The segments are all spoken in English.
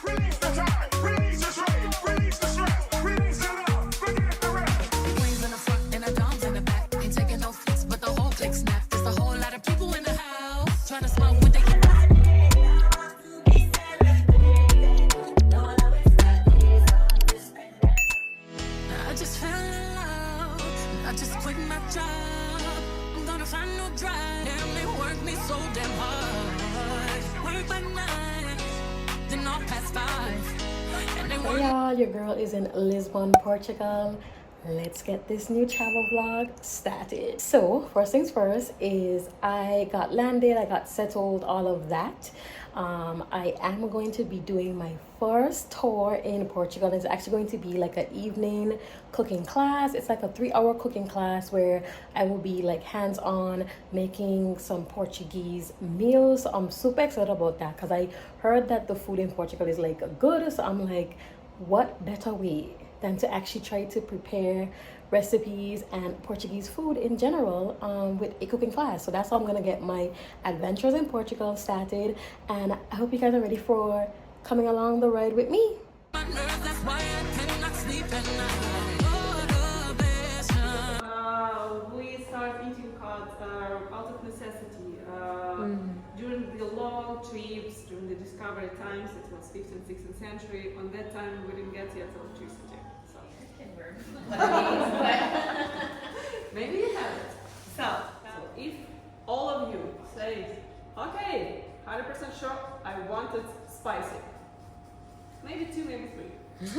release the time, release the strain, release the stress, release the love, forget the rest. Queens in the front and the doms in the back. Ain't taking no flicks, but the whole click snap. There's a whole lot of people in the house trying to smoke with the. I just fell in love. I just quit my job. I'm gonna find no drive. Damn, they work me so damn hard. Work by night, then all past 5. And they Hey work. y'all, your girl is in Lisbon, Portugal. Let's get this new travel vlog started. So first things first is I got landed, I got settled, all of that. I am going to be doing my first tour in Portugal. It's actually going to be like an evening cooking class. It's like a 3-hour cooking class where I will be like hands-on making some Portuguese meals. I'm super excited about that because I heard that the food in Portugal is like good. So I'm like, what better way than to actually try to prepare recipes and Portuguese food in general with a cooking class. So that's how I'm gonna get my adventures in Portugal started, and I hope you guys are ready for coming along the ride with me. My nerves, that's why I cannot sleep at night. We start eating out of necessity. During the long trips, during the discovery times, it was 15th, 16th century. On that time, we didn't get yet electricity. So maybe you have it. So if all of you say, okay, 100% sure, I want it spicy. Maybe 2, maybe 3.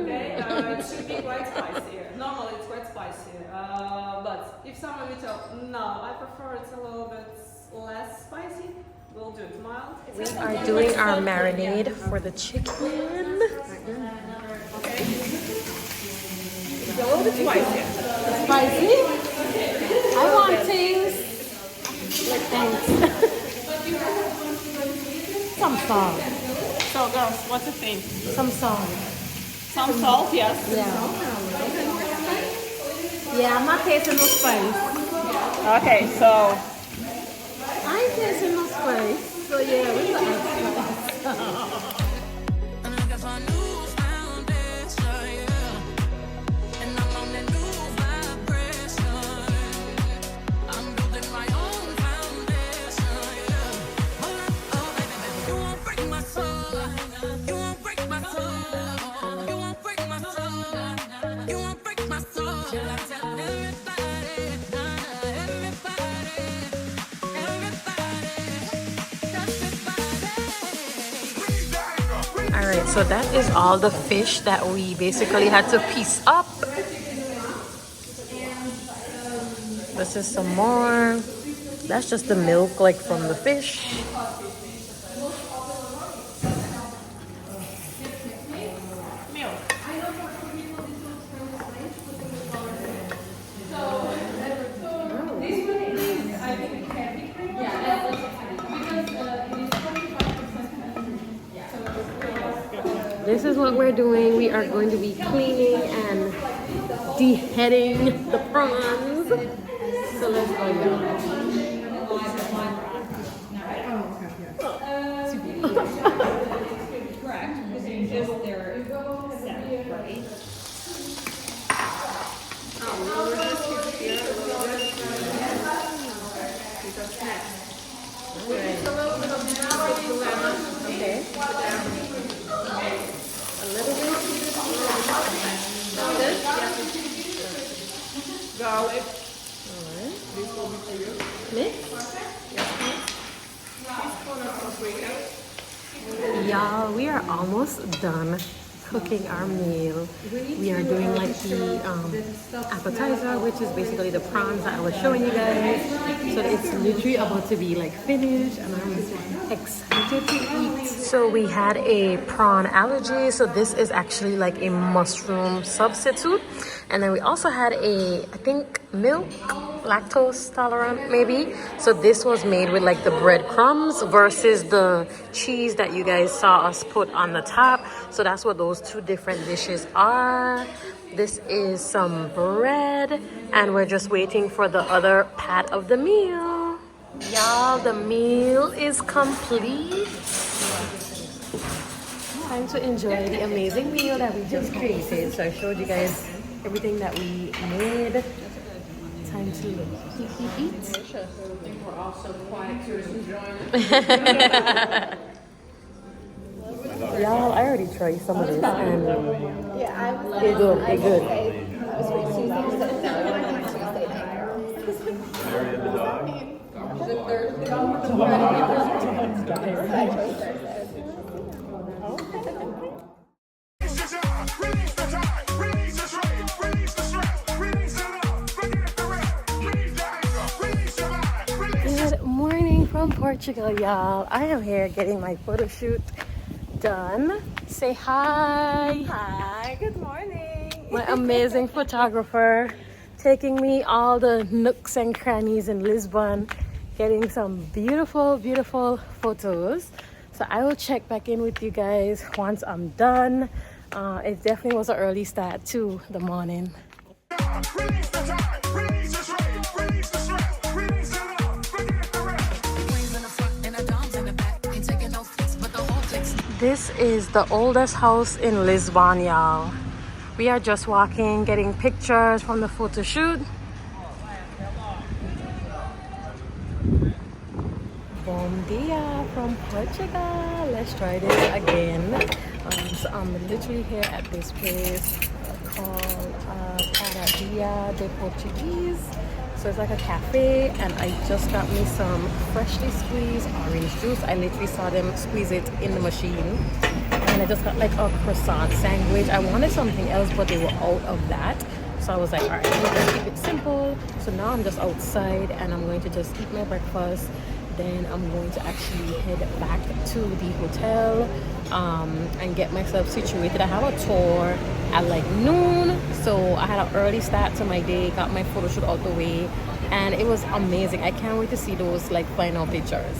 Okay, it should be quite spicy. Normally it's quite spicy, but if someone will tell, no, I prefer it's a little bit less spicy, we'll do it mild. We are doing our marinade for the chicken. Okay. It's a little bit spicy. Spicy? I want things like thanks. Some salt. So girls, what do you think? Some salt. Some salt, yes. Yeah, I'm not tasting no spice. Okay, so I ain't tasting no spice. So yeah, we got spice. I'm looking for a new foundation, yeah. And I'm on that new vibration. I'm building my own foundation, yeah. Hold up, oh baby, you won't break my soul. You won't break my soul. You won't break my soul. You won't break my soul. I tell everybody, everybody. Alright, so that is all the fish that we basically had to piece up. This is some more. That's just the milk like from the fish. This is what we're doing. We are going to be cleaning and deheading the prawns. So let's go, y'all. correct, because you just they're set, right? We'll just keep here a little bit. Because next. Just a little bit of lemon. Okay. A little bit. Good? Garlic. Alright. This will be for you. Mix. Teaspoon of paprika. Y'all, we are almost done cooking our meal. We are doing like the appetizer, which is basically the prawns that I was showing you guys. So it's literally about to be like finished, and I'm excited to eat. So we had a prawn allergy, so this is actually like a mushroom substitute. And then we also had a, I think, milk, lactose tolerant maybe. So this was made with like the breadcrumbs versus the cheese that you guys saw us put on the top. So that's what those two different dishes are. This is some bread, and we're just waiting for the other part of the meal. Y'all, the meal is complete. Time to enjoy the amazing meal that we just created. So I showed you guys everything that we made. Time to eat. We're also quiet tourists enjoying Y'all, I already tried some of this and they're good. They're good. Release the job, release the time, release the strain, release the stress, release the love, forget the rest, release the anger, release your mind, release. Good morning from Portugal, y'all. I am here getting my photo shoot done. Say hi. Hi, good morning. My amazing photographer taking me all the nooks and crannies in Lisbon, getting some beautiful, beautiful photos. So I will check back in with you guys once I'm done. It definitely was an early start to the morning. Release the time, release the strain, release the stress, release the love, forget the rest. This is the oldest house in Lisbon, y'all. We are just walking, getting pictures from the photo shoot. Bom dia from Portugal. Let's try this again. So I'm literally here at this place called Dia de Portuguese. So it's like a cafe, and I just got me some freshly squeezed orange juice. I literally saw them squeeze it in the machine. And I just got like a croissant sandwich. I wanted something else, but they were out of that. So I was like, all right, let me just keep it simple. So now I'm just outside and I'm going to just eat my breakfast. Then I'm going to actually head back to the hotel and get myself situated. I have a tour at like noon. So I had an early start to my day, got my photo shoot out the way. And it was amazing. I can't wait to see those like final pictures.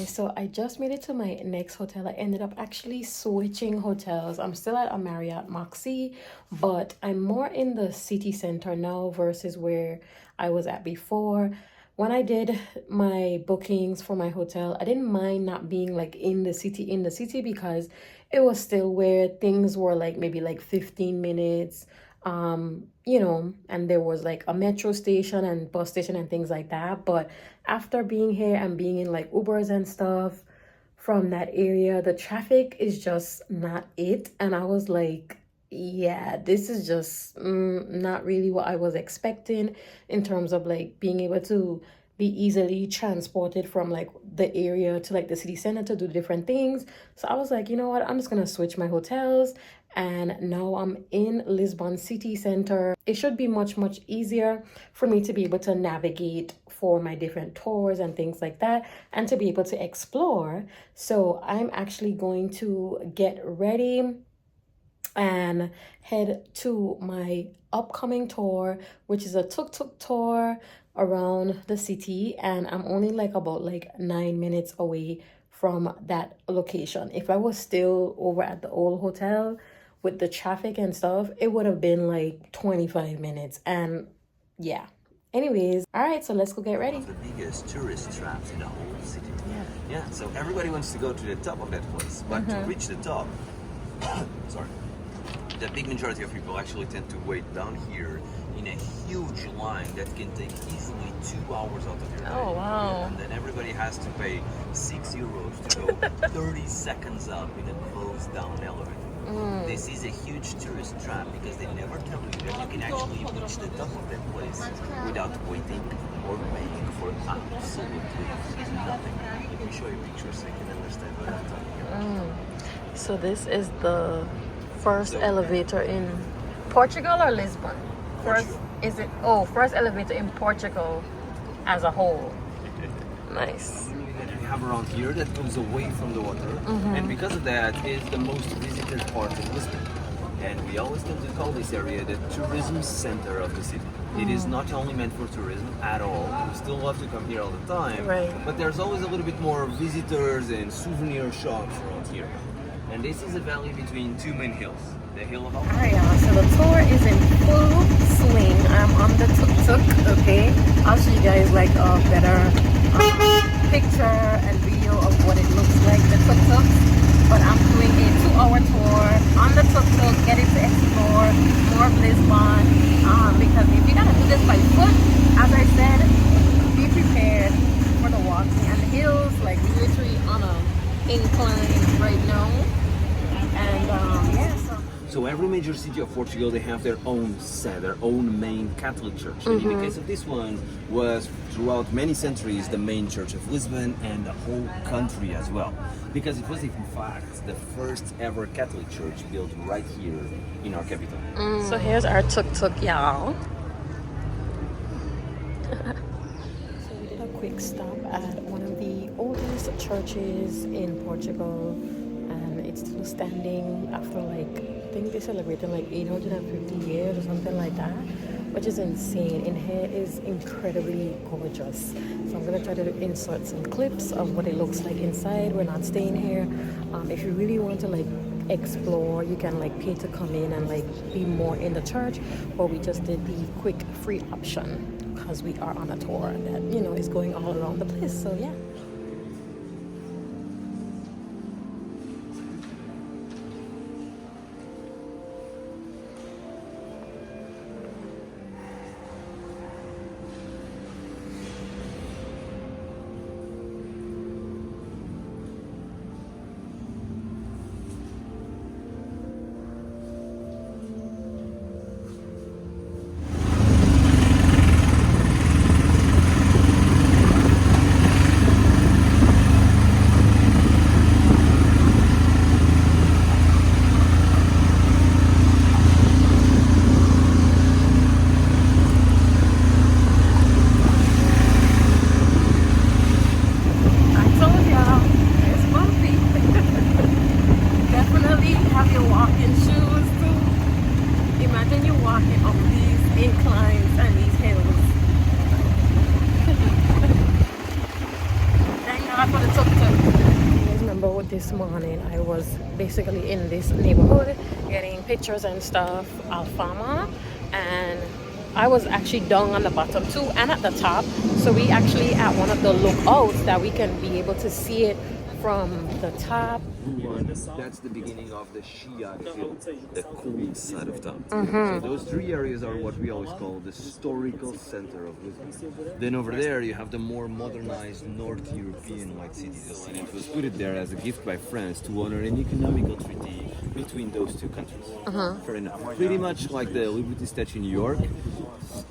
So I just made it to my next hotel. I ended up actually switching hotels. I'm still at a Marriott Moxie, but I'm more in the city center now versus where I was at before. When I did my bookings for my hotel, I didn't mind not being like in the city because it was still where things were like maybe like 15 minutes, you know, and there was like a metro station and bus station and things like that. But after being here and being in like Ubers and stuff from that area, the traffic is just not it. And I was like, yeah, this is just not really what I was expecting in terms of like being able to be easily transported from like the area to like the city center to do different things. So I was like, you know what, I'm just gonna switch my hotels, and now I'm in Lisbon city center. It should be much easier for me to be able to navigate for my different tours and things like that, and to be able to explore. So I'm actually going to get ready and head to my upcoming tour, which is a Tuk Tuk tour around the city, and I'm only like about like 9 minutes away from that location. If I was still over at the old hotel with the traffic and stuff, it would have been like 25 minutes. And yeah, anyways, all right, so let's go get ready. The biggest tourist traps in the whole city. Yeah, so everybody wants to go to the top of that place, but to reach the top, sorry, the big majority of people actually tend to wait down here in a huge line that can take easily 2 hours out of your day. Oh, wow. And then everybody has to pay €6 to go 30 seconds up in a closed down elevator. This is a huge tourist trap because they never tell you that you can actually reach the top of that place without waiting or paying for absolutely nothing. Let me show you pictures so you can understand what I'm talking about. So this is the first elevator in Portugal or Lisbon? First, is it? Oh, first elevator in Portugal as a whole. Nice. That we have around here that goes away from the water, and because of that, it's the most visited part of Lisbon. And we always tend to call this area the tourism center of the city. It is not only meant for tourism at all. We still love to come here all the time, Right. but there's always a little bit more visitors and souvenir shops around here. And this is a valley between two main hills. The hill of Alright, y'all. So the tour is in full swing. I'm on the Tuk Tuk. Okay, I'll show you guys like a better picture and video of what it looks like, the Tuk Tuk. But I'm doing a 2-hour tour on the Tuk Tuk, getting to explore more of Lisbon. Because if you're gonna do this by foot, as I said, be prepared for the walking and the hills. Like we're literally on a incline right now. And yeah, So every major city of Portugal, they have their own main Catholic church. And in the case of this one, was throughout many centuries the main church of Lisbon and the whole country as well. Because it was in fact the first ever Catholic church built right here in our capital. so here's our tuk-tuk, y'all. So we did a quick stop at one of the oldest churches in Portugal, and it's still standing after I think they celebrated 850 years or something like that, which is insane. In here is incredibly gorgeous. So I'm gonna try to insert some clips of what it looks like inside. We're not staying here. If you really want to explore, you can pay to come in and be more in the church, but we just did the quick free option because we are on a tour that is going all around the place. So yeah. This morning I was basically in this neighborhood getting pictures and stuff, Alfama, and I was actually down on the bottom too and at the top, so we actually at one of the lookouts that we can be able to see it from the top. That's the beginning of the Shia Hill, the cold side of town. So those three areas are what we always call the historical center of Lisbon. Then over there you have the more modernized North European white city. And it was put there as a gift by France to honor an economical treaty between those two countries. Fair enough. Pretty much like the Liberty Statue in New York,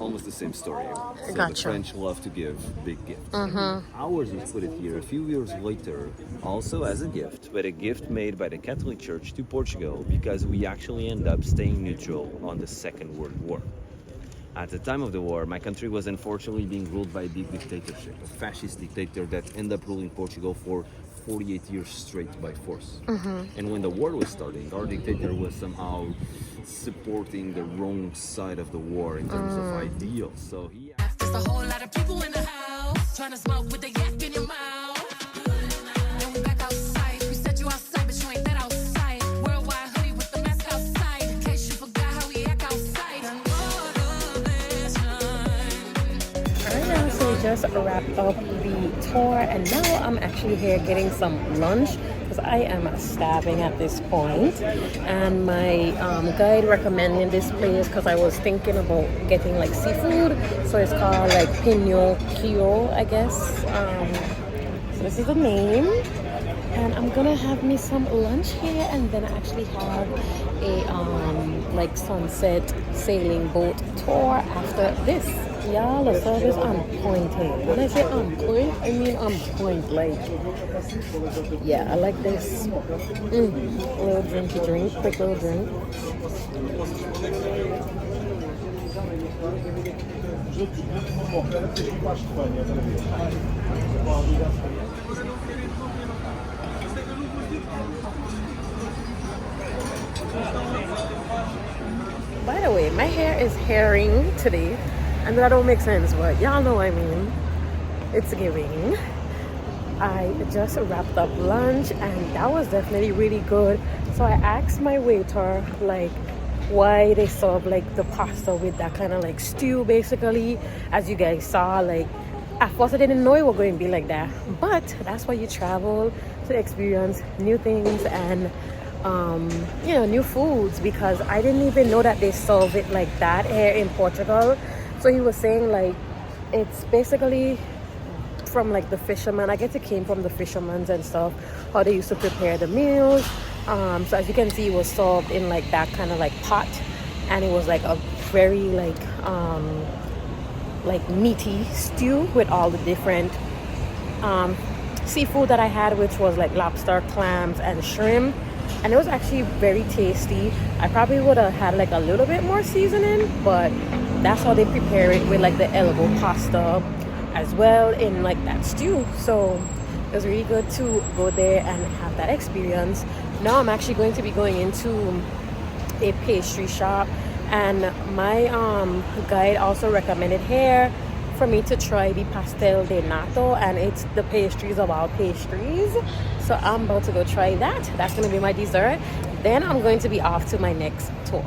almost the same story. So the French love to give big gifts. Ours was put it here a few years later, also as a gift, but a gift made by the Catholic Church to Portugal because we actually end up staying neutral on the Second World War. At the time of the war, my country was unfortunately being ruled by a big dictatorship, a fascist dictator that ended up ruling Portugal for 48 years straight by force. And when the war was starting, our dictator was somehow supporting the wrong side of the war in terms of ideals. So he... There's a whole lot of people in the house trying to smoke with the yak in your mouth. Then we back outside. We said you outside, but you ain't that outside. Worldwide hoodie with the mask outside. In case you forgot how we act outside. Alright, now so we just wrapped up the tour, and now I'm actually here getting some lunch because I am starving at this point. And my guide recommended this place because I was thinking about getting seafood. So it's called Pinocchio, I guess. So this is the name. And I'm gonna have me some lunch here, and then I actually have a sunset sailing boat tour after this. Y'all, the service on point here. When I say on point, I mean on point. Yeah, I like this. Little drinky drink, quick little drink. By the way, my hair is hairing today, and that don't make sense, but y'all know what I mean. It's giving. I just wrapped up lunch, and that was definitely really good. So I asked my waiter why they serve the pasta with that kind of stew, basically. As you guys saw, At first I didn't know it was going to be like that, but that's why you travel, to experience new things and you know, new foods, because I didn't even know that they serve it like that here in Portugal. So he was saying like it's basically from like the fishermen. I guess it came from the fishermen's and stuff, how they used to prepare the meals. So as you can see, it was served in like that kind of like pot, and it was like a very like meaty stew with all the different seafood that I had, which was like lobster, clams, and shrimp, and it was actually very tasty. I probably would have had like a little bit more seasoning, but that's how they prepare it, with like the elbow pasta as well in like that stew. So it was really good to go there and have that experience. Now I'm actually going to be going into a pastry shop, and my guide also recommended here for me to try the pastel de nato, and it's the pastries of all pastries. So I'm about to go try that. That's going to be my dessert. Then I'm going to be off to my next tour.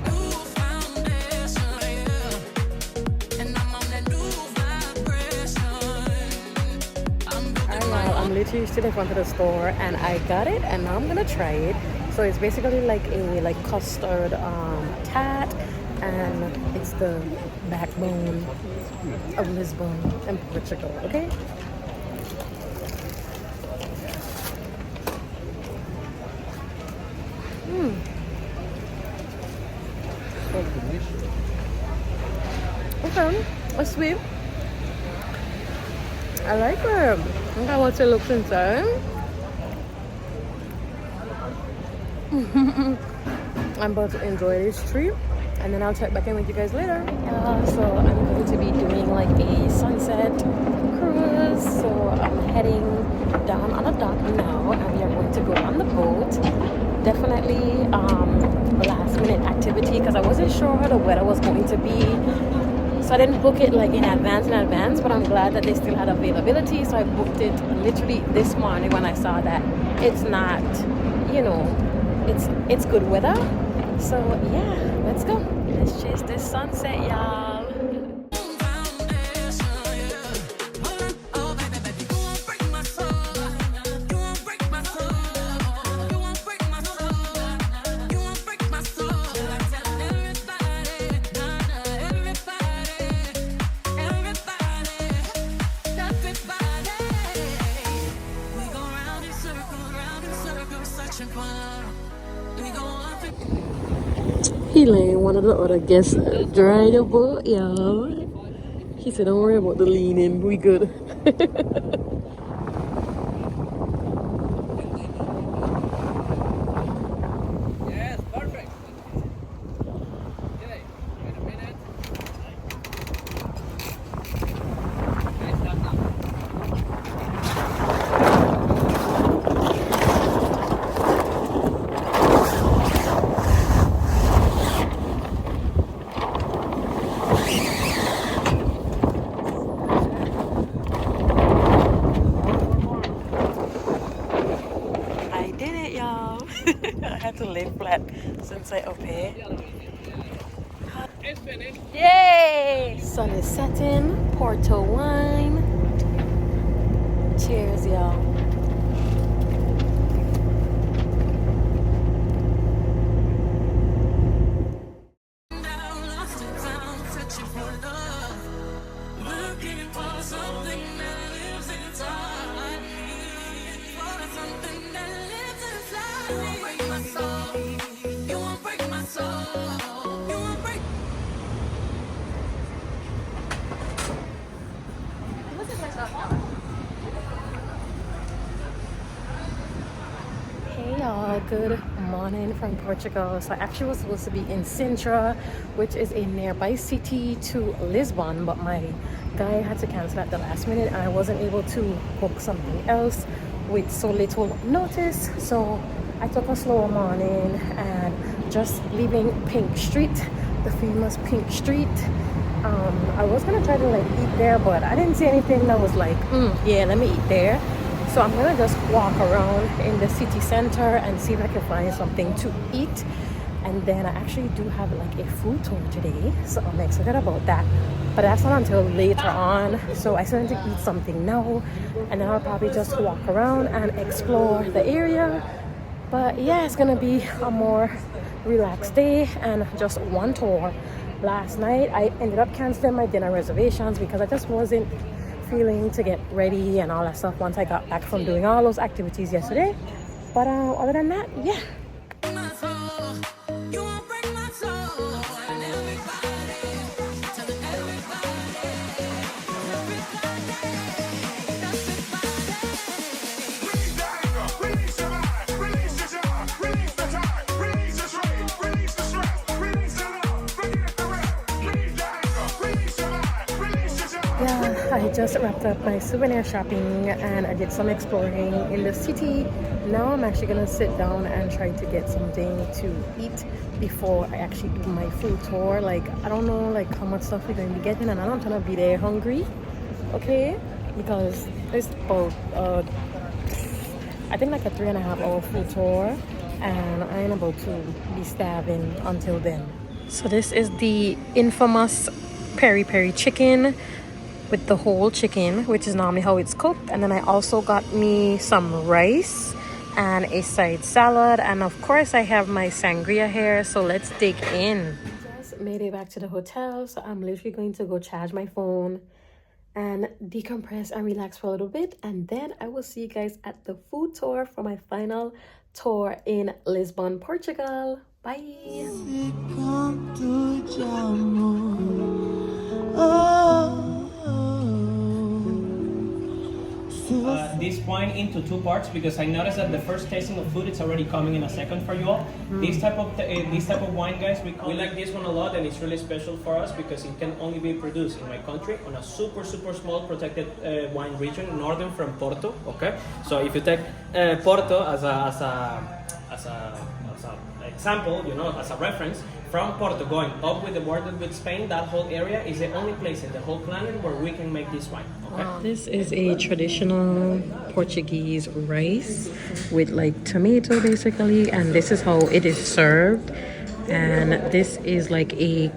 I'm literally still in front of the store, and I got it, and now I'm gonna try it. So it's basically like a custard tart, and it's the backbone of Lisbon and Portugal. Okay. Okay, it's sweet. I like it. Look at what it looks inside. I'm about to enjoy this treat, and then I'll check back in with you guys later. So I'm going to be doing like a sunset cruise. So I'm heading down on a dock now, and we are going to go on the boat. Definitely last minute activity, because I wasn't sure how the weather was going to be. So I didn't book it like in advance, but I'm glad that they still had availability. So I booked it literally this morning when I saw that it's not, you know, it's good weather. So yeah, let's go. Let's chase this sunset, y'all. He let one of the other guests dry the boat, y'all. He said, don't worry about the leaning, we good. Yes, perfect. Okay, wait a minute. Okay, stop now. I had to lay flat since I up here. It's finished. Yay! Sun is setting. Porto wine. Cheers, y'all. Hey y'all, good morning from Portugal. So I actually was supposed to be in Sintra, which is a nearby city to Lisbon, but my guy had to cancel at the last minute and I wasn't able to book something else with so little notice. So I took a slower morning and just leaving Pink Street, the famous Pink Street. I was gonna try to like eat there, but I didn't see anything that was like, yeah, let me eat there. So I'm gonna just walk around in the city center and see if I can find something to eat. And then I actually do have like a food tour today, so I'm excited about that. But that's not until later on, so I still need to eat something now, and then I'll probably just walk around and explore the area. But yeah, it's gonna be a more relaxed day and just one tour. Last night I ended up canceling my dinner reservations because I just wasn't feeling to get ready and all that stuff once I got back from doing all those activities yesterday. But other than that, yeah. My soul, you won't break my soul. And everybody, tell everybody, Release the anger, release your mind, release your joy, release the time, release the strain, release the stress, release the love, forget the rest. Release the anger, release your mind, release your joy. Yeah, I just wrapped up my souvenir shopping and I did some exploring in the city. Now I'm actually gonna sit down and try to get something to eat before I actually do my food tour. Like, I don't know like how much stuff we're gonna be getting, and I don't want to be there hungry, okay? Because it's about I think like a 3.5 hour food tour, and I ain't about to be starving until then. So this is the infamous peri peri chicken with the whole chicken, which is normally how it's cooked. And then I also got me some rice and a side salad, and of course I have my sangria here. So let's dig in. Just made it back to the hotel, so I'm literally going to go charge my phone and decompress and relax for a little bit, and then I will see you guys at the food tour for my final tour in Lisbon, Portugal. Bye. This wine into two parts because I noticed that the first tasting of food it's already coming in a second for you all. This type of wine, guys, we like this one a lot, and it's really special for us because it can only be produced in my country on a super small protected wine region, northern from Porto. Okay, so if you take Porto as a example, you know, as a reference, from Porto going up with the border with Spain, that whole area is the only place in the whole planet where we can make this wine. Okay. Wow. This is a traditional Portuguese rice with like tomato basically, and this is how it is served. And this is like a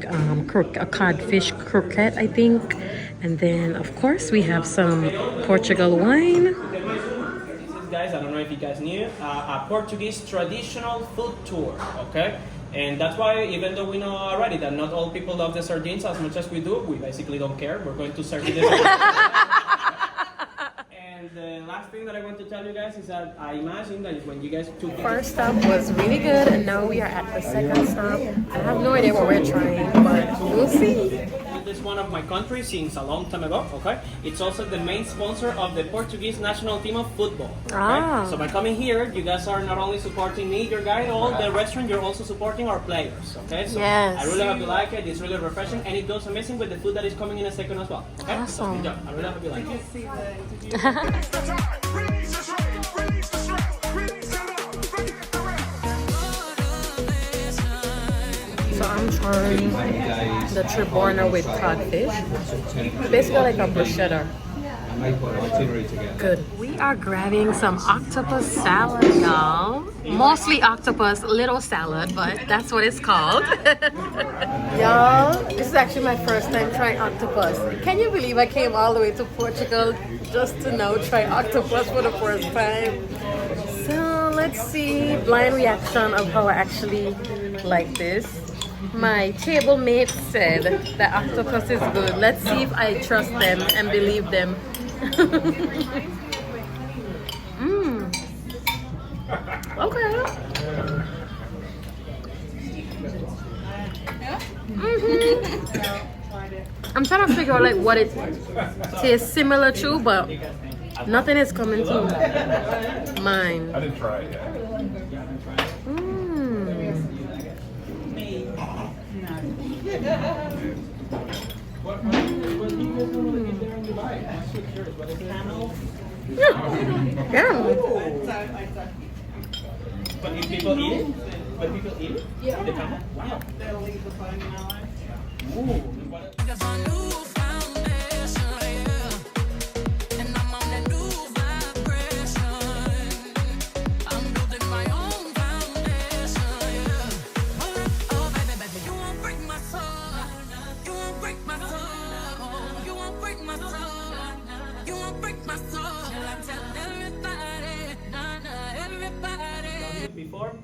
codfish croquette, I think. And then of course we have some Portugal wine. Guys, I don't know if you guys knew, a Portuguese traditional food tour, okay? And that's why, even though we know already that not all people love the sardines as much as we do, we basically don't care. We're going to serve you this. And the last thing that I want to tell you guys is that I imagine that when you guys took First stop was really good, and now we are at the second stop. I have no idea what we're trying, but we'll see. This is one of my countries since a long time ago, okay? It's also the main sponsor of the Portuguese national team of football. Okay? Ah. So by coming here, you guys are not only supporting me, your guide, all the restaurant, you're also supporting our players, okay? So Yes. I really hope you like it. It's really refreshing, and it goes amazing with the food that is coming in a second as well. Okay? So Awesome. good job. I really hope you like it. Release the time, release the strain, release the stress, release the love, forget the rest. So I'm trying the Triborna with codfish. Basically like a bruschetta. Good. We are grabbing some octopus salad, y'all. Mostly octopus, little salad, but that's what it's called. Y'all, this is actually my first time trying octopus. Can you believe I came all the way to Portugal just to now try octopus for the first time? So let's see blind reaction of how I actually like this. My table mate said that octopus is good. Let's see if I trust them and believe them. Okay. I'm trying to figure out like what it tastes similar to, but nothing is coming to mind. I didn't try it yet. Yeah. But if people eat it? But people eat it? Yeah. The camel? Wow. Got my new foundation, yeah. And I'm on that new vibration. I'm building my own foundation, yeah. All I before,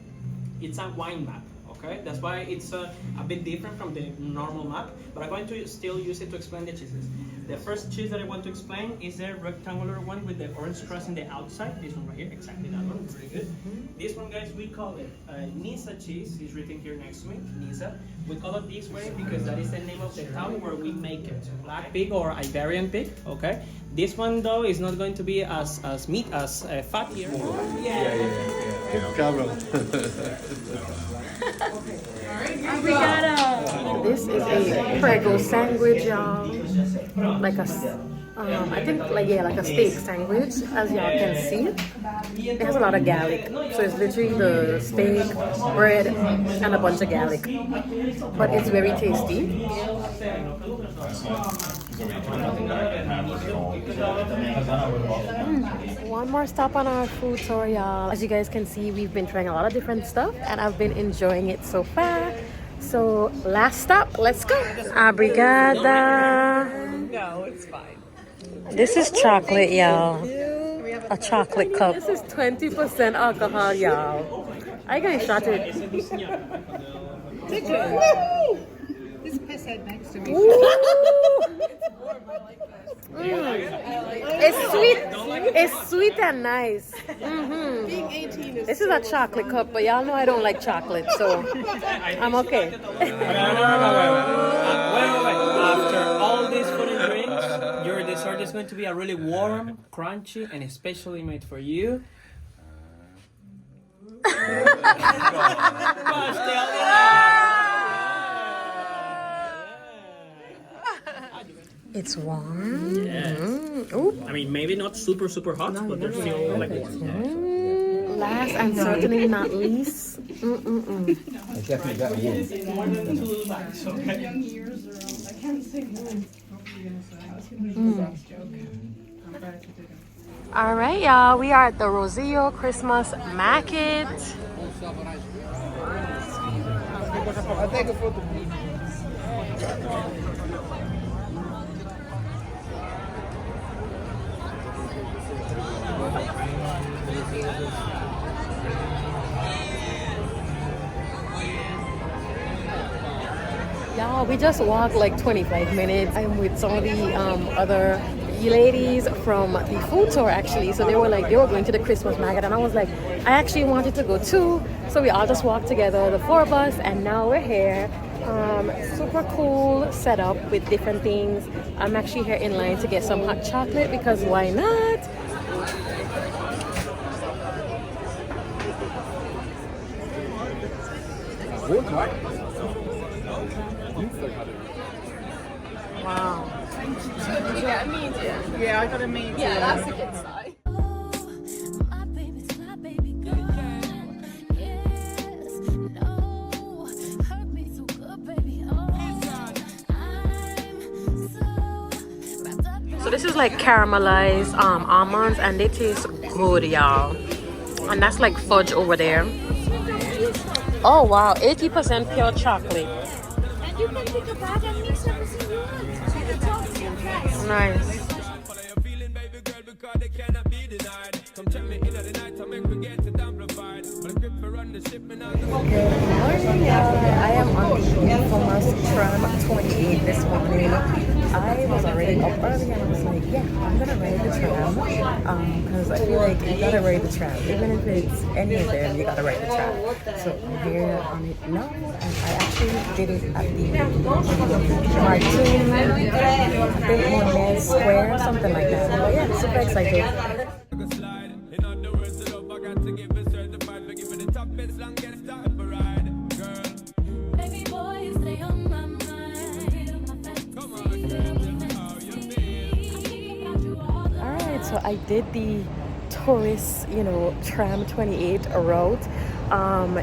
it's a wine map. Okay, that's why it's a bit different from the normal map, but I'm going to still use it to explain the cheeses. The first cheese that I want to explain is the rectangular one with the orange crust on the outside. This one right here, exactly that one, very good. This one, guys, we call it Nisa cheese. It's written here next to me, Nisa. We call it this way because that is the name of the town where we make it. Black pig or Iberian pig, okay? This one, though, is not going to be as meat as fat here. This is a prego sandwich, y'all. Like a, I think like a steak sandwich, as y'all can see. It has a lot of garlic, so it's literally the steak, bread, and a bunch of garlic. But it's very tasty. One more stop on our food tour, y'all. As you guys can see, we've been trying a lot of different stuff, and I've been enjoying it so far. So last stop, let's go. Obrigada. No, it's fine. This is chocolate, y'all. A chocolate cup. This is 20% alcohol, y'all. I got shotted. This piss head next to me. It's sweet. It's sweet and nice. Being 18 is This is a chocolate cup, but y'all know I don't like chocolate, so I'm okay. Wait. After all these food and drinks, your dessert is going to be a really warm, crunchy, and especially made for you. It's warm. Yes. Ooh. I mean, maybe not super hot, but they're still like warm. Last and certainly not least. I definitely got one. All right, y'all. We are at the Rosillo Christmas Market. Y'all, we just walked like 25 minutes. I'm with some of the other ladies from the food tour actually. So they were going to the Christmas market, and I was like, I actually wanted to go too. So we all just walked together, the four of us, and now we're here. Super cool setup with different things. I'm actually here in line to get some hot chocolate because why not? Wow. Yeah, I got a medium. Yeah, that's a good size. My baby's my baby girl. Yes, no, hurt me so good, baby. Oh, I'm so wrapped up. So this is like caramelized almonds, and they taste good, y'all. And that's like fudge over there. Oh wow, 80% pure chocolate. And you can pick a bag and mix everything you want. You can talk to your friends. Nice. Good morning, y'all. I am on the infamous Tram 28 this morning. I was already up early and I was like, yeah, I'm gonna ride the tram because I feel like you gotta ride the tram. Even if it's any of them, you gotta ride the tram. So I'm here on it now, and I actually did it at the Martin, I think Monet Square, something like that. But yeah, super excited. Baby boy, you stay on my mind. Alright, so I did the tourist, Tram 28 route.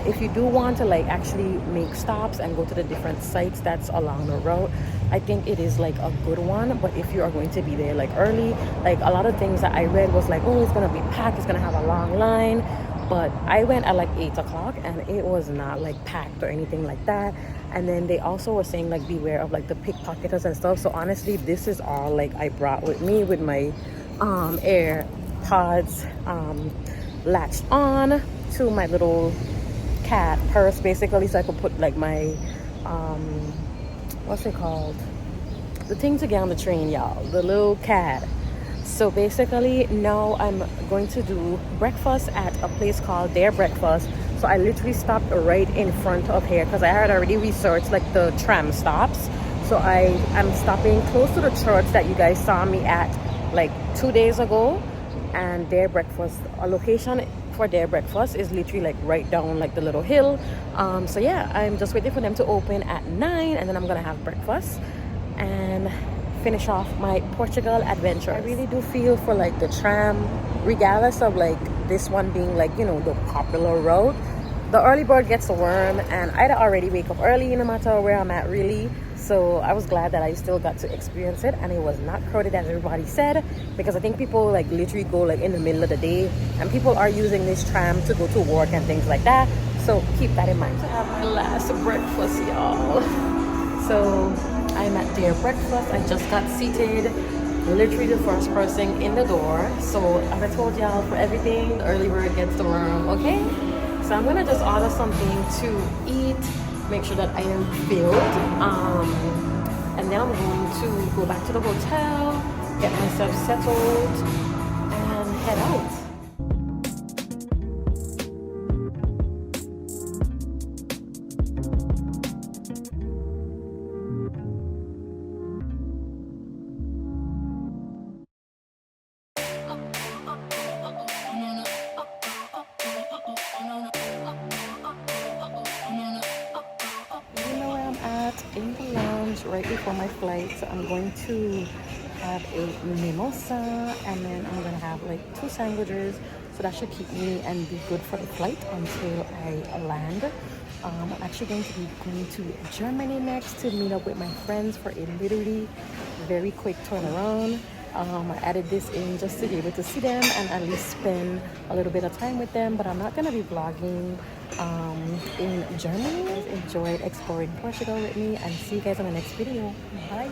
If you do want to like actually make stops and go to the different sites that's along the route, I think it is like a good one. But if you are going to be there like early, like a lot of things that I read was like, oh, it's gonna be packed, it's gonna have a long line. But I went at like 8 o'clock and it was not like packed or anything like that. And then they also were saying like beware of like the pickpocketers and stuff. So honestly, this is all like I brought with me with my AirPods latched on to my little cat purse basically, so I could put like my what's it called, the thing to get on the train, y'all, the little cat. So basically now I'm going to do breakfast at a place called Their Breakfast. So I literally stopped right in front of here because I had already researched like the tram stops. So I am stopping close to the church that you guys saw me at like 2 days ago, and Their Breakfast, a location for Their Breakfast is literally like right down like the little hill. So yeah, I'm just waiting for them to open at 9, and then I'm gonna have breakfast and finish off my Portugal adventure. I really do feel for like the tram, regardless of like this one being like, you know, the popular route. The early bird gets the worm, and I'd already wake up early no matter where I'm at really. So I was glad that I still got to experience it, and it was not crowded as everybody said, because I think people like literally go like in the middle of the day, and people are using this tram to go to work and things like that. So keep that in mind. To have my last breakfast, y'all. So I'm at Their Breakfast. I just got seated, literally the first person in the door. So as I told y'all, for everything, the early bird gets the worm, okay? So I'm gonna just order something to eat, make sure that I am filled, and then I'm going to go back to the hotel, get myself settled, and head out. In the lounge right before my flight, so I'm going to have a mimosa, and then I'm gonna have like 2 sandwiches, so that should keep me and be good for the flight until I land. I'm actually going to be going to Germany next to meet up with my friends for a literally very quick turnaround. I added this in just to be able to see them and at least spend a little bit of time with them, but I'm not going to be vlogging in Germany. Enjoyed exploring Portugal with me, and see you guys on the next video. Bye.